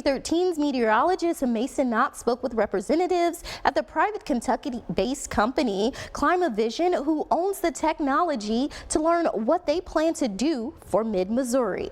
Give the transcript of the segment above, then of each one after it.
KRCG 13's meteorologist Mason Knotts spoke with representatives at the private Kentucky-based company Climavision, who owns the technology, to learn what they plan to do for mid-Missouri.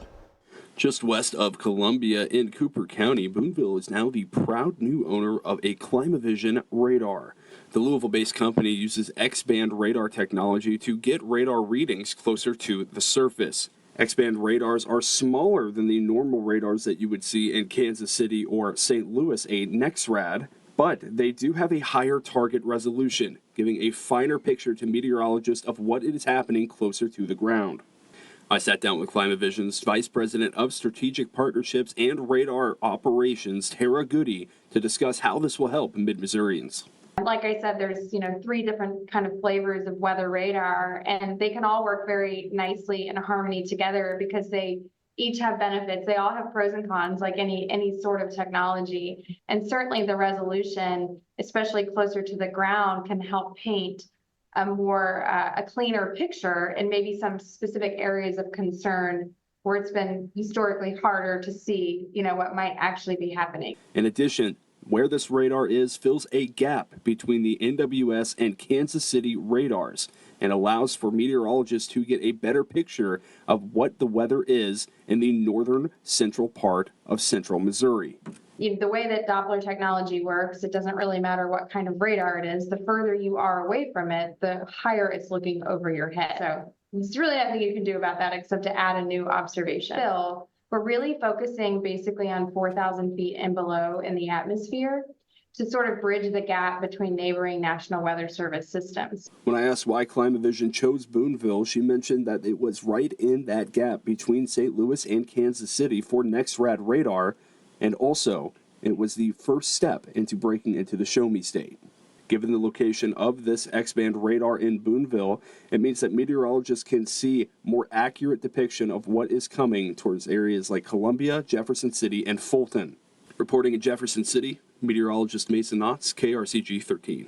Just west of Columbia in Cooper County, Boonville is now the proud new owner of a Climavision radar. The Louisville-based company uses X-band radar technology to get radar readings closer to the surface. X-band radars are smaller than the normal radars that you would see in Kansas City or St. Louis, a NEXRAD, but they do have a higher target resolution, giving a finer picture to meteorologists of what is happening closer to the ground. I sat down with Climavision's Vice President of Strategic Partnerships and Radar Operations, Goode, to discuss how this will help mid-Missourians. Like I said, there's 3 different kind of flavors of weather radar, and they can all work very nicely in harmony together because they each have benefits. They all have pros and cons, like any sort of technology. And certainly the resolution, especially closer to the ground, can help paint a cleaner picture in maybe some specific areas of concern where it's been historically harder to see, what might actually be happening. In addition, where this radar is fills a gap between the NWS and Kansas City radars and allows for meteorologists to get a better picture of what the weather is in the northern central part of central Missouri. The way that Doppler technology works, it doesn't really matter what kind of radar it is. The further you are away from it, the higher it's looking over your head. So there's really nothing you can do about that except to add a new observation. Still, we're really focusing basically on 4,000 feet and below in the atmosphere to sort of bridge the gap between neighboring National Weather Service systems. When I asked why Climavision chose Boonville, she mentioned that it was right in that gap between St. Louis and Kansas City for NEXRAD radar, and also it was the first step into breaking into the Show Me State. Given the location of this X-band radar in Boonville, it means that meteorologists can see more accurate depiction of what is coming towards areas like Columbia, Jefferson City, and Fulton. Reporting in Jefferson City, meteorologist Mason Knotts, KRCG 13.